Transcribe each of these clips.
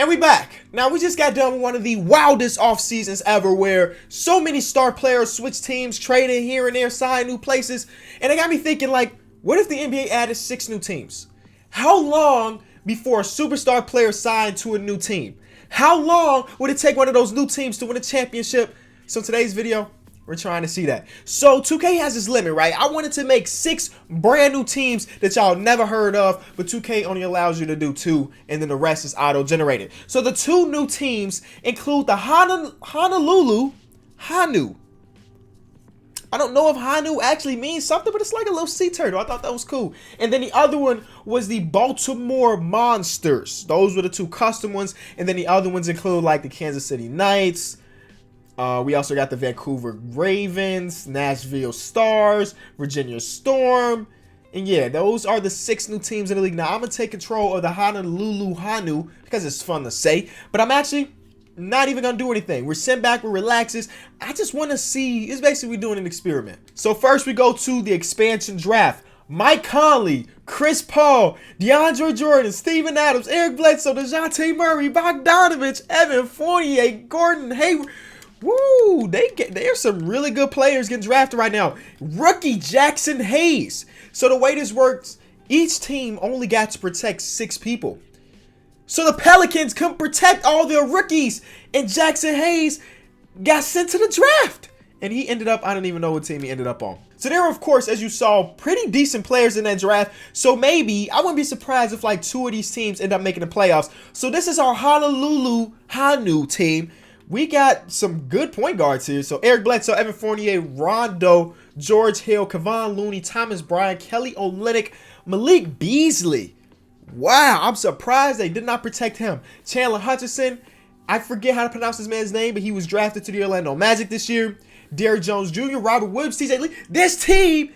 And we back. Now, we just got done with one of the wildest off seasons ever where so many star players switched teams, traded here and there, signed new places. And it got me thinking, like, what if the NBA added 6 new teams? How long before a superstar player signed to a new team? How long would it take one of those new teams to win a championship? So in today's video, we're trying to see that. So 2K has this limit, right? I wanted to make 6 brand new teams that y'all never heard of, but 2K only allows you to do 2, and then the rest is auto-generated. So the 2 new teams include the Honolulu Hanu. I don't know if Hanu actually means something, but it's like a little sea turtle. I thought that was cool. And then the other one was the Baltimore Monsters. Those were the 2 custom ones. And then the other ones include like the Kansas City Knights. We also got the Vancouver Ravens, Nashville Stars, Virginia Storm. And yeah, those are the 6 new teams in the league. Now, I'm going to take control of the Honolulu Hanu because it's fun to say. But I'm actually not even going to do anything. We're sitting back, we're relaxes. I just want to see, it's basically we're doing an experiment. So first we go to the expansion draft. Mike Conley, Chris Paul, DeAndre Jordan, Steven Adams, Eric Bledsoe, DeJounte Murray, Bogdanovich, Evan Fournier, Gordon Hayward. Woo, there's some really good players getting drafted right now. Rookie Jackson Hayes. So the way this works, each team only got to protect 6 people. So the Pelicans couldn't protect all their rookies, and Jackson Hayes got sent to the draft. And he ended up, I don't even know what team he ended up on. So there were, of course, as you saw, pretty decent players in that draft. So maybe, I wouldn't be surprised if like 2 of these teams end up making the playoffs. So this is our Honolulu Hanu team. We got some good point guards here. So Eric Bledsoe, Evan Fournier, Rondo, George Hill, Kevon Looney, Thomas Bryant, Kelly Olynyk, Malik Beasley. Wow, I'm surprised they did not protect him. Chandler Hutchison, I forget how to pronounce this man's name, but he was drafted to the Orlando Magic this year. Derrick Jones Jr., Robert Williams, TJ Lee. This team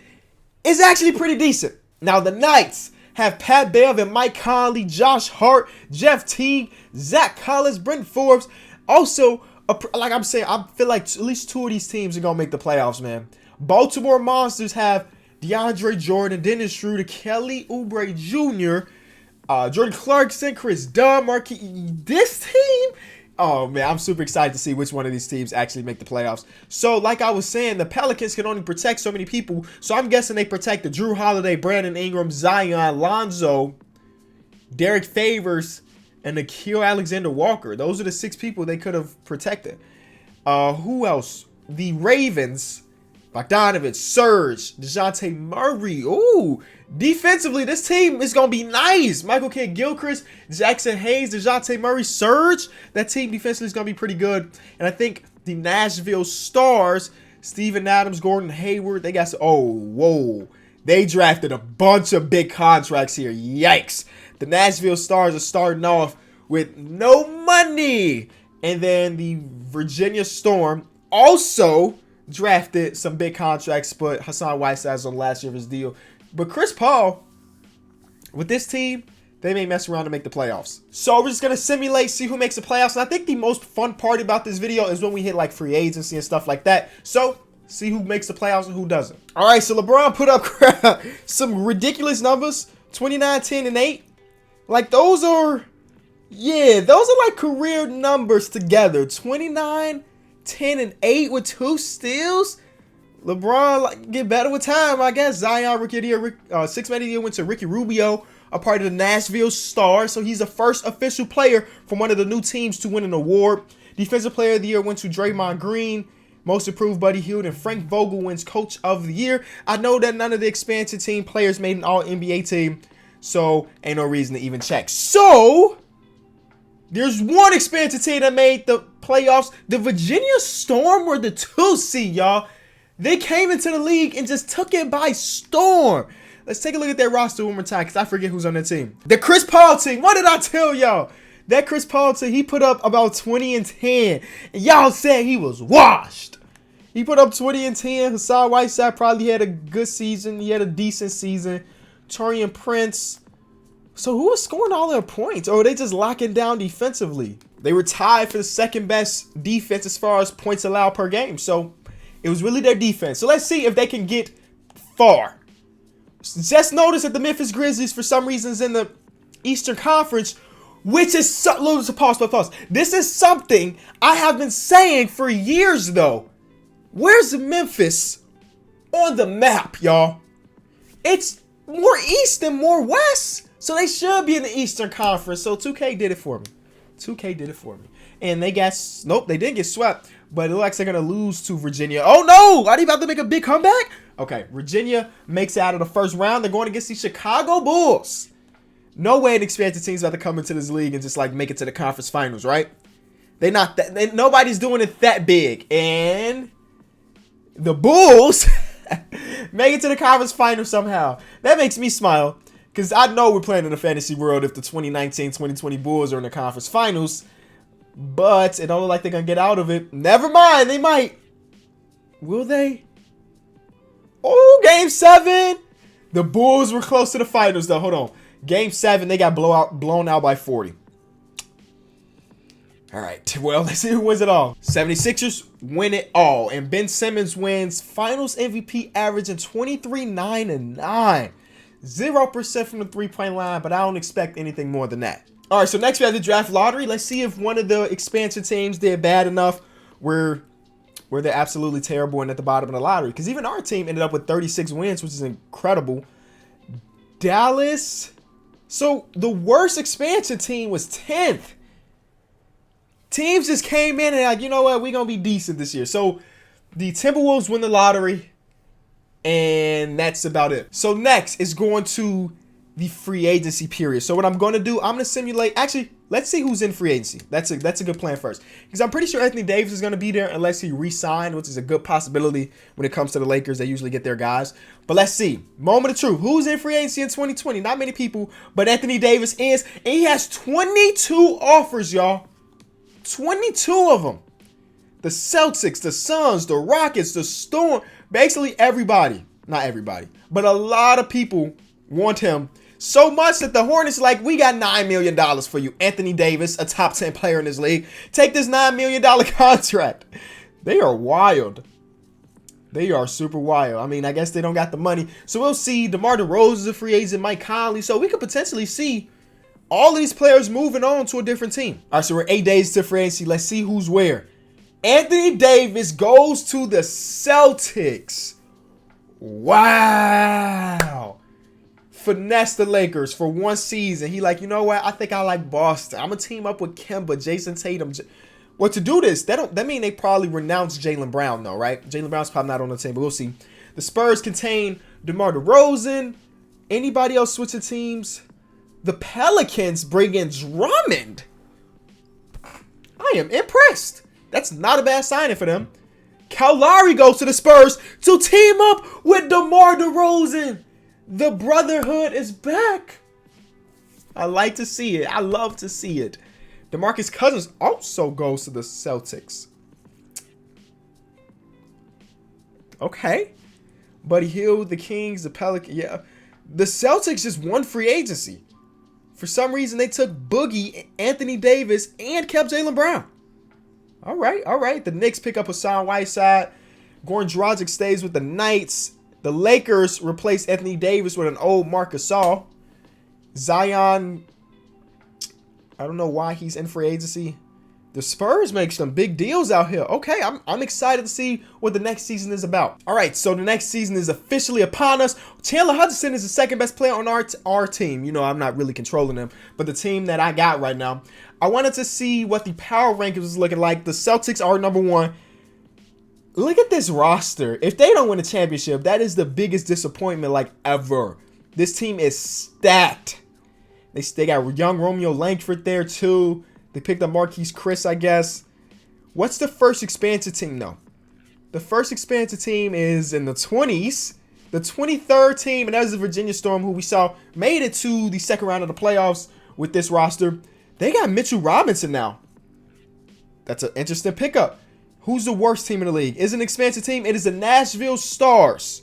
is actually pretty decent. Now the Knights have Pat Bev and Mike Conley, Josh Hart, Jeff Teague, Zach Collins, Brent Forbes. Also, like I'm saying, I feel like at least 2 of these teams are going to make the playoffs, man. Baltimore Monsters have DeAndre Jordan, Dennis Schroeder, Kelly Oubre Jr., Jordan Clarkson, Chris Dunn, Marquis. This team, oh man, I'm super excited to see which one of these teams actually make the playoffs. So like I was saying, the Pelicans can only protect so many people. So I'm guessing they protected Drew Holiday, Brandon Ingram, Zion, Lonzo, Derek Favors, and Nickeil Alexander-Walker. Those are the 6 people they could have protected. Who else? The Ravens. Bogdanovich, Serge, DeJounte Murray. Ooh, defensively, this team is going to be nice. Michael Kidd-Gilchrist, Jackson Hayes, DeJounte Murray, Serge. That team defensively is going to be pretty good. And I think the Nashville Stars, Steven Adams, Gordon Hayward, they got some, oh, whoa. They drafted a bunch of big contracts here. Yikes. The Nashville Stars are starting off with no money. And then the Virginia Storm also drafted some big contracts, but Hassan Whiteside's on the last year of his deal. But Chris Paul, with this team, they may mess around to make the playoffs. So we're just going to simulate, see who makes the playoffs. And I think the most fun part about this video is when we hit like free agency and stuff like that. So see who makes the playoffs and who doesn't. All right, so LeBron put up some ridiculous numbers, 29, 10, and 8. Like those are, yeah, those are like career numbers together. 29, 10, and 8 with 2 steals. LeBron like get better with time, I guess. Zion rookie of the year, 6th man of the year went to Ricky Rubio, a part of the Nashville Stars. So he's the first official player from one of the new teams to win an award. Defensive player of the year went to Draymond Green. Most improved, Buddy Hield, and Frank Vogel wins coach of the year. I know that none of the expansion team players made an all-NBA team, so ain't no reason to even check. So there's one expansion team that made the playoffs. The Virginia Storm were the 2 seed, y'all. They came into the league and just took it by storm. Let's take a look at their roster one more time because I forget who's on that team. The Chris Paul team. What did I tell y'all? That Chris Paul team, he put up about 20 and 10. And y'all said he was washed. He put up 20 and 10. Hassan Whiteside probably had a good season. He had a decent season. Taurean Prince. So who was scoring all their points? Or are they just locking down defensively? They were tied for the 2nd best defense as far as points allowed per game. So it was really their defense. So let's see if they can get far. Just notice that the Memphis Grizzlies, for some reasons in the Eastern Conference, Which is pause. This is something I have been saying for years, though. Where's Memphis on the map, y'all? It's more east than more west, so they should be in the Eastern Conference. So 2K did it for me. 2K did it for me, and they got they didn't get swept, but it looks like they're gonna lose to Virginia. Oh no! Are they about to make a big comeback? Okay, Virginia makes it out of the first round. They're going against the Chicago Bulls. No way an expansion team's about to come into this league and just like make it to the conference finals, right? They not that. Nobody's doing it that big, and the Bulls make it to the conference finals somehow. That makes me smile because I know we're playing in a fantasy world if the 2019-2020 Bulls are in the conference finals, but it don't look like they're gonna get out of it. Never mind, they might. Will they? Oh, Game 7. The Bulls were close to the finals though. Hold on. Game 7, they got blown out by 40. All right, well, let's see who wins it all. 76ers win it all, and Ben Simmons wins Finals MVP, averaging 23, 9, and 9. 0% from the three-point line, but I don't expect anything more than that. All right, so next we have the draft lottery. Let's see if one of the expansion teams did bad enough where they're absolutely terrible and at the bottom of the lottery. Because even our team ended up with 36 wins, which is incredible. Dallas. So the worst expansion team was 10th. Teams just came in and like, you know what, we're going to be decent this year. So the Timberwolves win the lottery, and that's about it. So next is going to the free agency period. So what I'm going to do, I'm going to simulate. Actually, let's see who's in free agency. That's a good plan first. Because I'm pretty sure Anthony Davis is going to be there unless he re-signed, which is a good possibility when it comes to the Lakers. They usually get their guys. But let's see. Moment of truth. Who's in free agency in 2020? Not many people, but Anthony Davis is. And he has 22 offers, y'all. 22 of them. The Celtics, the Suns, the Rockets, the Storm. Basically everybody. Not everybody. But a lot of people want him. So much that the Hornets like, we got $9 million for you, Anthony Davis, a top 10 player in this league. Take this $9 million contract. They are wild. They are super wild. I mean, I guess they don't got the money. So we'll see. DeMar DeRozan is a free agent, Mike Conley. So we could potentially see all of these players moving on to a different team. All right, so we're 8 days to free agency. Let's see who's where. Anthony Davis goes to the Celtics. Wow. Finesse the Lakers for one season. He like, you know what? I think I like Boston. I'm going to team up with Kemba, Jason Tatum. Well, to do this, that mean they probably renounce Jaylen Brown, though, right? Jaylen Brown's probably not on the team, but we'll see. The Spurs contain DeMar DeRozan. Anybody else switching teams? The Pelicans bring in Drummond. I am impressed. That's not a bad signing for them. Kyle Lowry goes to the Spurs to team up with DeMar DeRozan. The brotherhood is back. I like to see it. I love to see it. DeMarcus Cousins also goes to the Celtics. Okay. Buddy Hield, the Kings, the Pelicans. Yeah. The Celtics just won free agency. For some reason, they took Boogie, Anthony Davis, and kept Jaylen Brown. All right, all right. The Knicks pick up Hassan Whiteside. Goran Dragic stays with the Knights. The Lakers replace Anthony Davis with an old Marc Gasol. Zion, I don't know why he's in free agency. The Spurs make some big deals out here. Okay, I'm excited to see what the next season is about. All right, so the next season is officially upon us. Chandler Hudson is the second best player on our team. You know, I'm not really controlling them, but the team that I got right now. I wanted to see what the power rankings was looking like. The Celtics are number 1. Look at this roster. If they don't win a championship, that is the biggest disappointment like ever. This team is stacked. They got young Romeo Langford there too. They picked up Marquise Chris, I guess. What's the first expansion team though? The first expansion team is in the 20s. The 23rd team, and that is the Virginia Storm, who we saw made it to the second round of the playoffs with this roster. They got Mitchell Robinson now. That's an interesting pickup. Who's the worst team in the league? Is an expansion team? It is the Nashville Stars.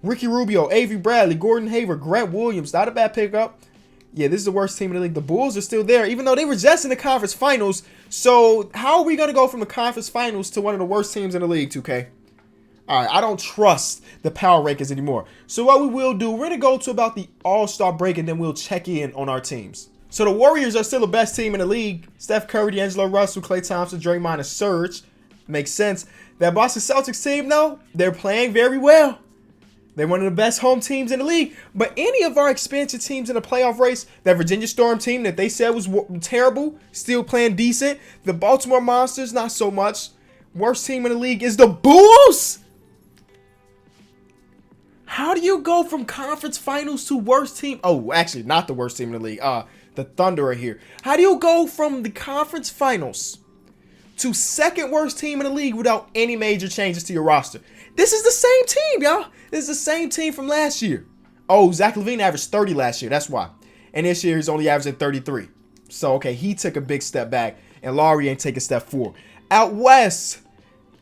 Ricky Rubio, Avery Bradley, Gordon Hayward, Grant Williams. Not a bad pickup. Yeah, this is the worst team in the league. The Bulls are still there, even though they were just in the conference finals. So how are we going to go from the conference finals to one of the worst teams in the league, 2K? All right, I don't trust the power rankings anymore. So what we will do, we're going to go to about the All-Star break, and then we'll check in on our teams. So the Warriors are still the best team in the league. Steph Curry, D'Angelo Russell, Klay Thompson, Draymond, and Serge. Makes sense. That Boston Celtics team, though, they're playing very well. They're one of the best home teams in the league. But any of our expansion teams in the playoff race, that Virginia Storm team that they said was terrible, still playing decent. The Baltimore Monsters, not so much. Worst team in the league is the Bulls. How do you go from conference finals to worst team? Oh, actually, not the worst team in the league. The Thunder are here. How do you go from the conference finals to second worst team in the league without any major changes to your roster? This is the same team, y'all. This is the same team from last year. Oh, Zach LaVine averaged 30 last year. That's why. And this year he's only averaging 33. So, okay, he took a big step back, and Laurie ain't take a step forward. Out west,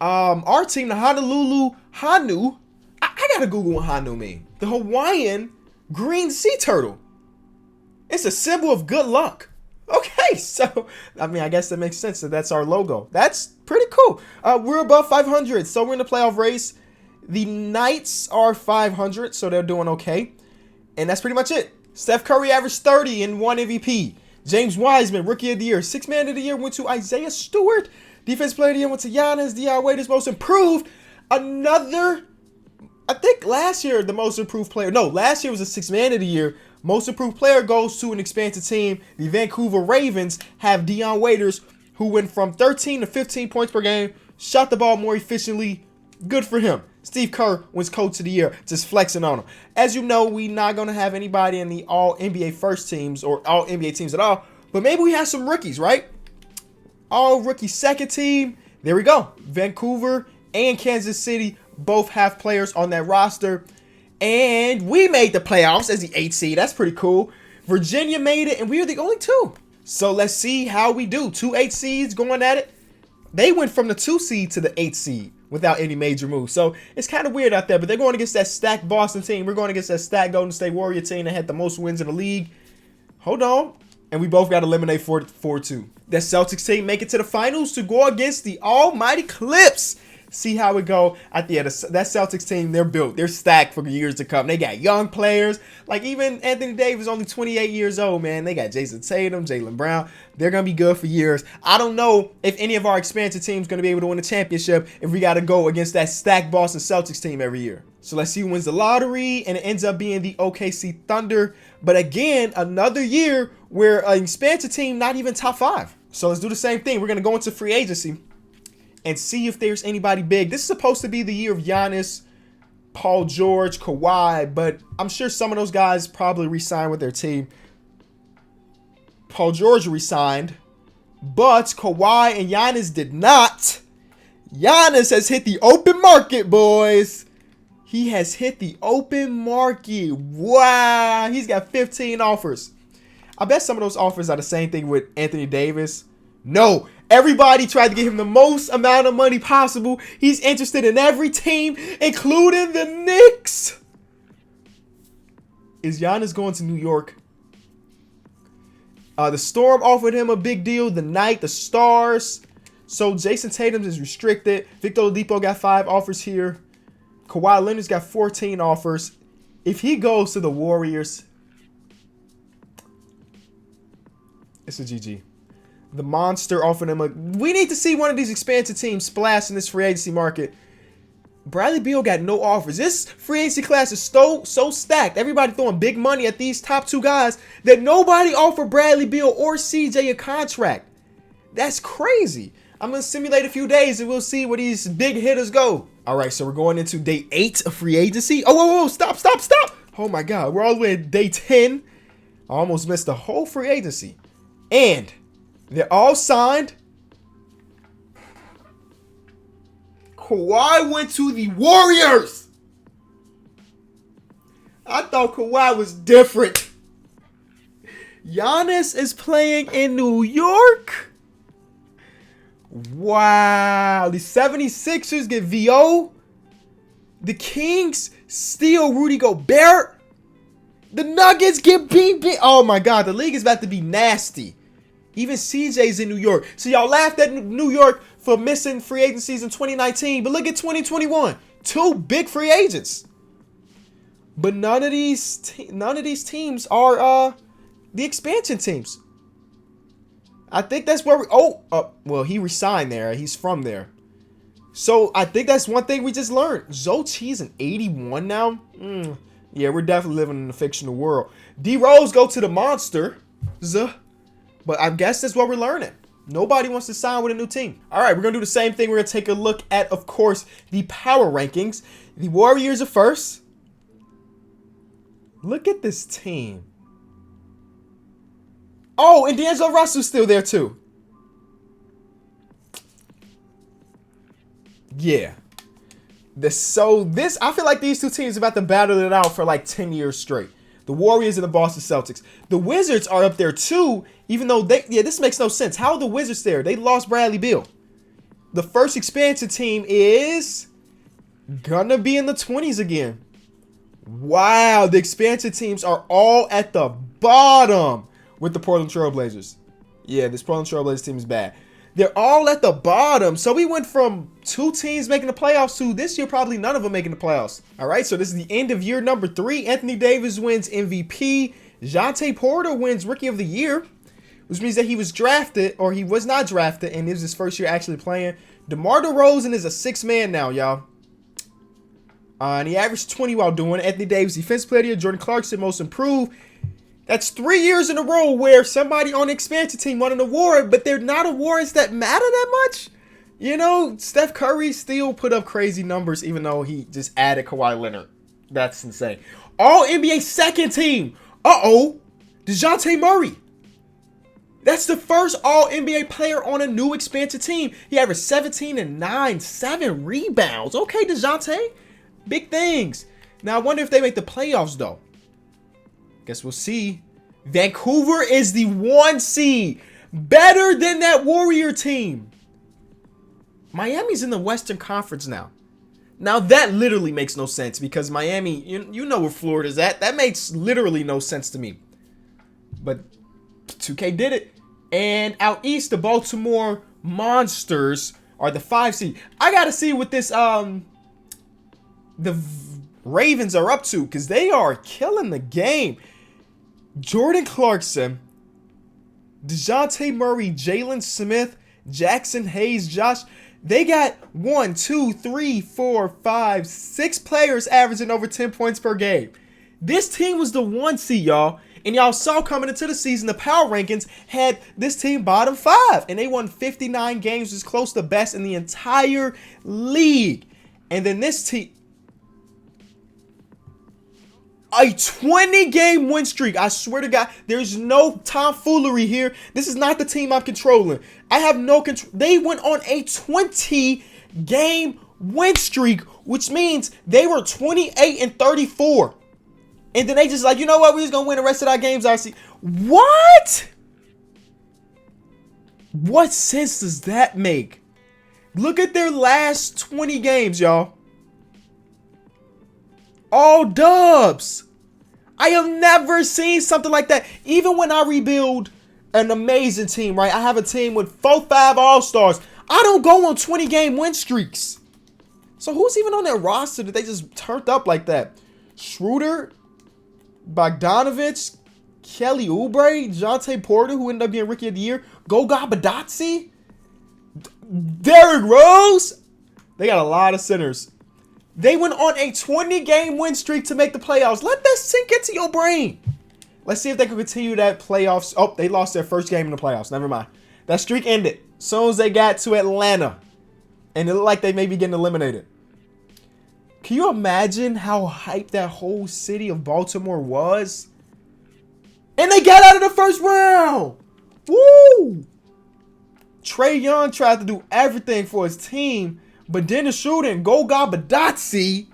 our team, the Honolulu Hanu. I gotta Google what Hanu mean. The Hawaiian green sea turtle. It's a symbol of good luck. Okay, so, I mean, I guess that makes sense that that's our logo. That's pretty cool. We're above 500, so we're in the playoff race. The Knights are 500, so they're doing okay. And that's pretty much it. Steph Curry averaged 30 and won MVP. James Wiseman, Rookie of the Year. Sixth Man of the Year went to Isaiah Stewart. Defense Player of the Year went to Giannis. Dion Waiters, Most Improved. Another, I think last year, the Most Improved Player. No, last year was the Sixth Man of the Year. Most Improved Player goes to an expansion team. The Vancouver Ravens have Dion Waiters, who went from 13 to 15 points per game. Shot the ball more efficiently. Good for him. Steve Kerr wins Coach of the Year, just flexing on him. As you know, we're not going to have anybody in the All-NBA first teams or All-NBA teams at all, but maybe we have some rookies, right? All-rookie second team. There we go. Vancouver and Kansas City both have players on that roster, and we made the playoffs as the 8th seed. That's pretty cool. Virginia made it, and we are the only 2. So let's see how we do. 2 8 seeds going at it. They went from the 2 seed to the 8th seed without any major moves. So it's kind of weird out there, but they're going against that stacked Boston team. We're going against that stacked Golden State Warrior team that had the most wins in the league. Hold on. And we both got eliminated 4-2. That Celtics team make it to the finals to go against the almighty Clips. See how it go. At the end, that Celtics team, they're built. They're stacked for years to come. They got young players. Like even Anthony Davis, only 28 years old, man. They got Jason Tatum, Jaylen Brown. They're going to be good for years. I don't know if any of our expansion teams going to be able to win the championship if we got to go against that stacked Boston Celtics team every year. So let's see who wins the lottery, and it ends up being the OKC Thunder. But again, another year where an expansion team not even top 5. So let's do the same thing. We're going to go into free agency and see if there's anybody big. This is supposed to be the year of Giannis, Paul George, Kawhi, but I'm sure some of those guys probably re-signed with their team. Paul George re-signed, but Kawhi and Giannis did not. Giannis has hit the open market, boys. He has hit the open market. Wow, he's got 15 offers. I bet some of those offers are the same thing with Anthony Davis. No, everybody tried to give him the most amount of money possible. He's interested in every team, including the Knicks. Is Giannis going to New York? The Storm offered him a big deal. The Knight, the Stars. So Jason Tatum is restricted. Victor Oladipo got 5 offers here. Kawhi Leonard's got 14 offers. If he goes to the Warriors, it's a GG. The Monster offered him we need to see one of these expansion teams splash in this free agency market. Bradley Beal got no offers. This free agency class is so stacked. Everybody throwing big money at these top 2 guys that nobody offered Bradley Beal or CJ a contract. That's crazy. I'm going to simulate a few days and we'll see where these big hitters go. All right, so we're going into day 8 of free agency. Oh, whoa, stop. Oh my God, we're all the way at day 10. I almost missed the whole free agency. And they're all signed. Kawhi went to the Warriors. I thought Kawhi was different. Giannis is playing in New York. Wow. The 76ers get VO. The Kings steal Rudy Gobert. The Nuggets get BB. Oh my God, the league is about to be nasty. Even CJ's in New York. So y'all laughed at New York for missing free agencies in 2019. But look at 2021. 2 big free agents. But none of these teams are the expansion teams. I think that's where we... well, he resigned there. He's from there. So, I think that's one thing we just learned. Zochi's an 81 now. Yeah, we're definitely living in a fictional world. D-Rose go to the Monster. But I guess that's what we're learning. Nobody wants to sign with a new team. All right, we're going to do the same thing. We're going to take a look at, of course, the power rankings. The Warriors are first. Look at this team. Oh, and D'Angelo Russell's still there, too. Yeah. I feel like these two teams are about to battle it out for like 10 years straight. The Warriors and the Boston Celtics. The Wizards are up there too, even though this makes no sense. How are the Wizards there? They lost Bradley Beal. The first expansion team is gonna be in the 20s again. Wow, the expansion teams are all at the bottom with the Portland Trail Blazers. Yeah, this Portland Trail Blazers team is bad. They're all at the bottom. So we went from 2 teams making the playoffs to this year probably none of them making the playoffs. All right, so this is the end of year number 3. Anthony Davis wins MVP. Jonte Porter wins Rookie of the Year, which means that he was drafted, or he was not drafted, and it was his first year actually playing. DeMar DeRozan is a 6th man now, y'all. And he averaged 20 while doing it. Anthony Davis, Defensive Player of the Year. Jordan Clarkson, Most Improved. That's 3 years in a row where somebody on the expansion team won an award, but they're not awards that matter that much. You know, Steph Curry still put up crazy numbers even though he just added Kawhi Leonard. That's insane. All NBA second team. DeJounte Murray. That's the first All NBA player on a new expansion team. He averaged 17 and 9, 7 rebounds. Okay, DeJounte. Big things. Now, I wonder if they make the playoffs, though. Guess we'll see. Vancouver is the 1 seed. Better than that Warrior team. Miami's in the Western Conference now. Now, that literally makes no sense because Miami, you know where Florida's at. That makes literally no sense to me. But 2K did it. And out east, the Baltimore Monsters are the 5 seed. I got to see what this, the Ravens are up to because they are killing the game. Jordan Clarkson, DeJounte Murray, Jalen Smith, Jackson Hayes, Josh. They got 1, 2, 3, 4, 5, 6 players averaging over 10 points per game. This team was the 1 seed, y'all. And y'all saw coming into the season, the power rankings had this team bottom 5. And they won 59 games, which is close to best in the entire league. And then this team... a 20-game win streak. I swear to God, there's no tomfoolery here. This is not the team I'm controlling. I have no control. They went on a 20-game win streak, which means they were 28 and 34. And then they just like, you know what? We're just going to win the rest of our games. I see. What? What sense does that make? Look at their last 20 games, y'all. All dubs. I have never seen something like that. Even when I rebuild an amazing team, right? I have a team with 4-5 All-Stars. I don't go on 20-game win streaks. So who's even on that roster that they just turned up like that? Schroeder, Bogdanovich, Kelly Oubre, Jonte Porter, who ended up being Rookie of the Year, Goga Badazzi, Derrick Rose. They got a lot of centers. They went on a 20-game win streak to make the playoffs. Let that sink into your brain. Let's see if they can continue that playoffs. Oh, they lost their first game in the playoffs. Never mind. That streak ended as soon as they got to Atlanta. And it looked like they may be getting eliminated. Can you imagine how hyped that whole city of Baltimore was? And they got out of the first round. Woo! Trae Young tried to do everything for his team. But Dennis Schroeder and Goga Badazzi,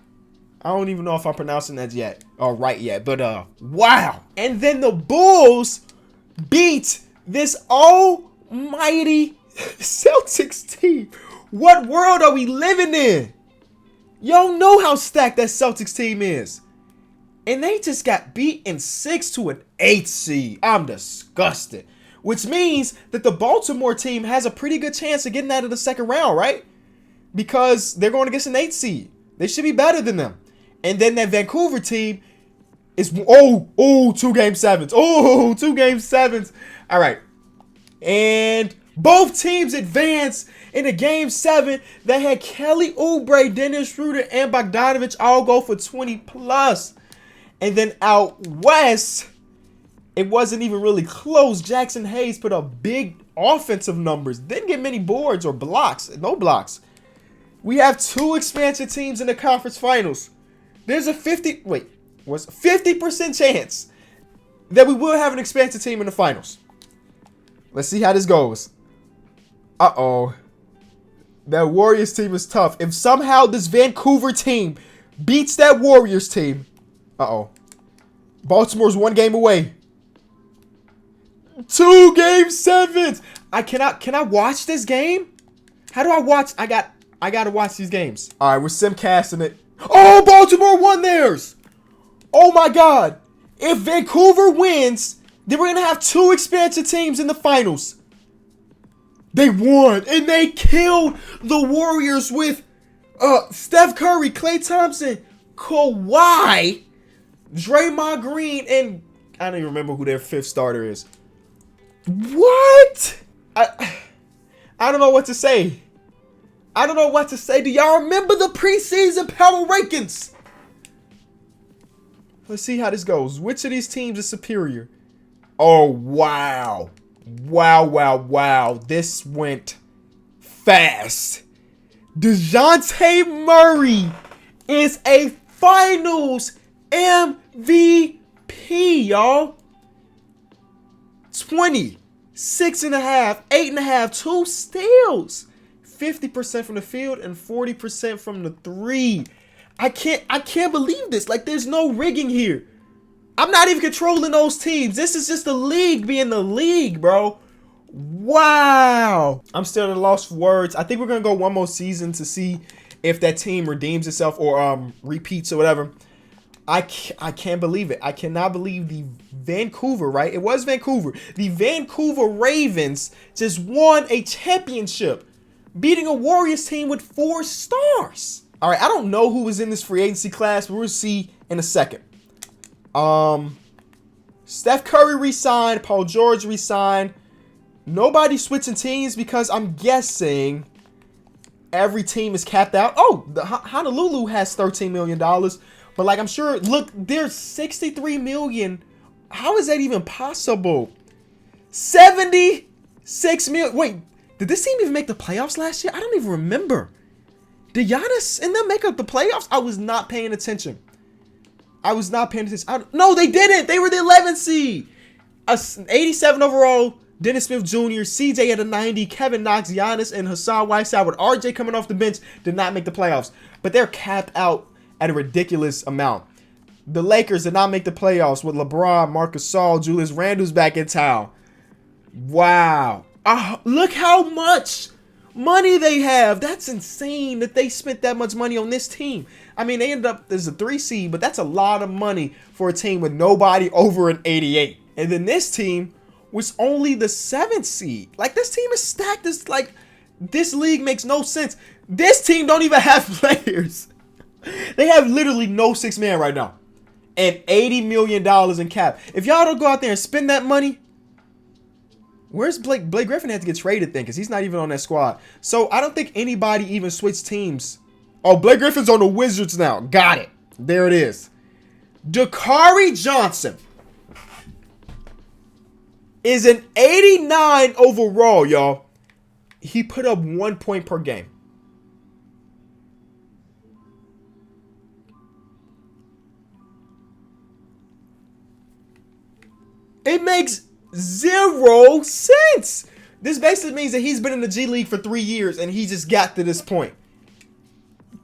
I don't even know if I'm pronouncing that yet or right yet, but wow. And then the Bulls beat this almighty Celtics team. What world are we living in? Y'all know how stacked that Celtics team is. And they just got beat in 6 to an 8 seed. I'm disgusted. Which means that the Baltimore team has a pretty good chance of getting out of the second round, right? Because they're going against an 8 seed. They should be better than them. And then that Vancouver team It's two game sevens. Oh, two game sevens. All right. And both teams advance in a game 7 that had Kelly Oubre, Dennis Schroeder, and Bogdanovich all go for 20 plus. And then out west, it wasn't even really close. Jackson Hayes put up big offensive numbers. Didn't get many boards or blocks. No blocks. We have 2 expansion teams in the conference finals. There's a 50% chance that we will have an expansion team in the finals. Let's see how this goes. Uh-oh. That Warriors team is tough. If somehow this Vancouver team beats that Warriors team. Uh-oh. Baltimore's 1 game away. 2 game 7s. Can I watch this game? How do I watch? I gotta watch these games. All right, we're simcasting it. Oh, Baltimore won theirs. Oh my God. If Vancouver wins, then we're gonna have 2 expansion teams in the finals. They won, and they killed the Warriors with Steph Curry, Klay Thompson, Kawhi, Draymond Green, and I don't even remember who their 5th starter is. What? I don't know what to say. I don't know what to say. Do y'all remember the preseason power rankings? Let's see how this goes. Which of these teams is superior? Oh, wow. Wow. This went fast. DeJounte Murray is a finals MVP, y'all. 20, 6.5, 8.5, 2 steals. 50% from the field and 40% from the 3. I can't believe this. Like, there's no rigging here. I'm not even controlling those teams. This is just the league being the league, bro. Wow. I'm still at a loss for words. I think we're going to go one more season to see if that team redeems itself or repeats or whatever. I can't believe it. I cannot believe the Vancouver, right? It was Vancouver. The Vancouver Ravens just won a championship, beating a Warriors team with 4 stars. All right, I don't know who was in this free agency class, but we'll see in a second. Steph Curry re-signed. Paul George re-signed. Nobody switching teams because I'm guessing every team is capped out. Oh, the Honolulu has $13 million. But like, I'm sure, look, there's $63 million. How is that even possible? $76 million. Wait, did this team even make the playoffs last year? I don't even remember. Did Giannis and them make up the playoffs? I was not paying attention. No, they didn't. They were the 11th seed. 87 overall. Dennis Smith Jr., CJ at a 90, Kevin Knox, Giannis, and Hassan Whiteside with RJ coming off the bench did not make the playoffs. But they're capped out at a ridiculous amount. The Lakers did not make the playoffs with LeBron, Marc Gasol, Julius Randle's back in town. Wow. Look how much money they have. That's insane that they spent that much money on this team. I mean, they ended up as a 3 seed, but that's a lot of money for a team with nobody over an 88. And then this team was only the 7th seed. Like, this team is stacked. It's like, this league makes no sense. This team don't even have players. They have literally no 6 man right now. And $80 million in cap. If y'all don't go out there and spend that money, where's Blake? Blake Griffin had to get traded then because he's not even on that squad. So I don't think anybody even switched teams. Oh, Blake Griffin's on the Wizards now. Got it. There it is. Dakari Johnson is an 89 overall, y'all. He put up 1 point per game. It makes 0 sense. This basically means that he's been in the G League for 3 years and he just got to this point.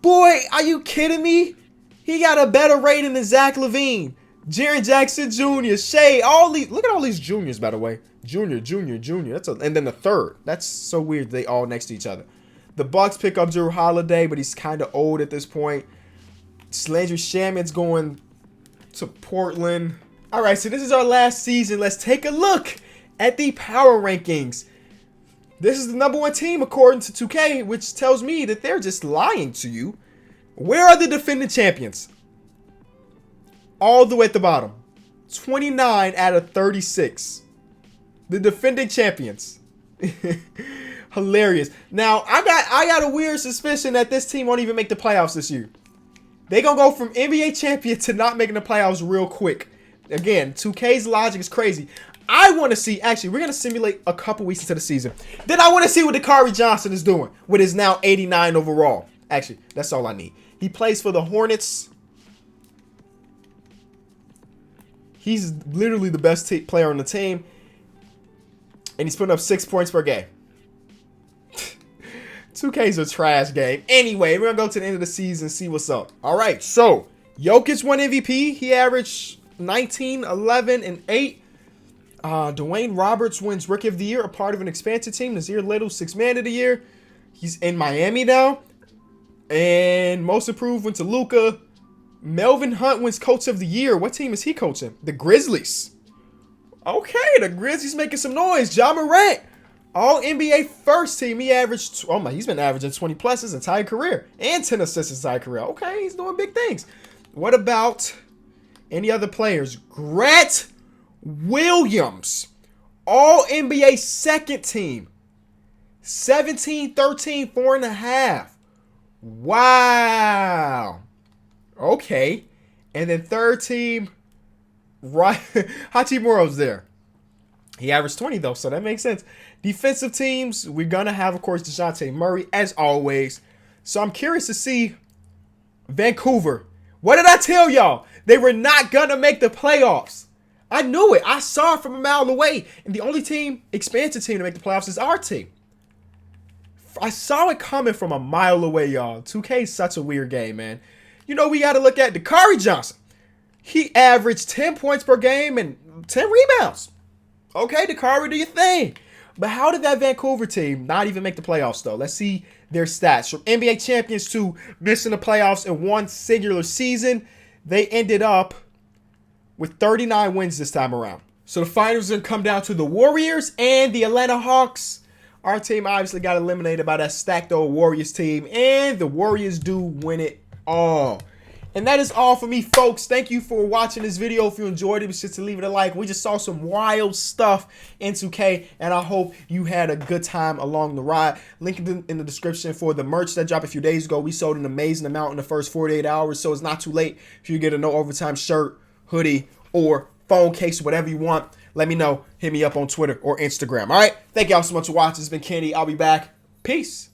Boy, are you kidding me? He got a better rating than Zach LaVine, Jaren Jackson Jr., Shea, all these. Look at all these juniors, by the way. Junior. And then the third. That's so weird. They all next to each other. The Bucks pick up Drew Holiday, but he's kind of old at this point. Landry Shamet's going to Portland. All right, so this is our last season. Let's take a look at the power rankings. This is the #1 team according to 2K, which tells me that they're just lying to you. Where are the defending champions? all the way at the bottom. 29 out of 36. The defending champions. Hilarious. Now, I got a weird suspicion that this team won't even make the playoffs this year. They gonna go from NBA champion to not making the playoffs real quick. Again, 2K's logic is crazy. I want to see, actually, we're going to simulate a couple weeks into the season. Then I want to see what Dakari Johnson is doing with his now 89 overall. Actually, that's all I need. He plays for the Hornets. He's literally the best player on the team. And he's putting up 6 points per game. 2K's a trash game. Anyway, we're going to go to the end of the season and see what's up. All right, so Jokic won MVP. He averaged 19, 11, and 8. Dwayne Roberts wins Rookie of the Year, a part of an expansion team. Nazir Little, 6th Man of the Year. He's in Miami now. And Most Improved went to Luka. Melvin Hunt wins Coach of the Year. What team is he coaching? The Grizzlies. Okay, the Grizzlies making some noise. Ja Morant, All NBA first team. He averaged, he's been averaging 20 plus his entire career. And 10 assists his entire career. Okay, he's doing big things. What about any other players? Grant Williams, All NBA second team. 17, 13, 4.5. Wow. Okay. And then third team, right? Hachimura's there. He averaged 20 though, so that makes sense. Defensive teams, we're going to have, of course, DeJounte Murray, as always. So I'm curious to see Vancouver. What did I tell y'all? They were not going to make the playoffs. I knew it. I saw it from a mile away. And the only team, expansion team to make the playoffs is our team. I saw it coming from a mile away, y'all. 2K is such a weird game, man. You know, we got to look at Dakari Johnson. He averaged 10 points per game and 10 rebounds. Okay, Dakari, do your thing. But how did that Vancouver team not even make the playoffs, though? Let's see their stats. From NBA champions to missing the playoffs in one singular season, they ended up with 39 wins this time around. So the finals are going to come down to the Warriors and the Atlanta Hawks. Our team obviously got eliminated by that stacked old Warriors team, and the Warriors do win it all. And that is all for me, folks. Thank you for watching this video. If you enjoyed it, be sure to leave it a like. We just saw some wild stuff in 2K, and I hope you had a good time along the ride. Link in the description for the merch that dropped a few days ago. We sold an amazing amount in the first 48 hours, so it's not too late if you get a no overtime shirt, hoodie, or phone case, whatever you want. Let me know. Hit me up on Twitter or Instagram. All right? Thank y'all so much for watching. It's been Kenny. I'll be back. Peace.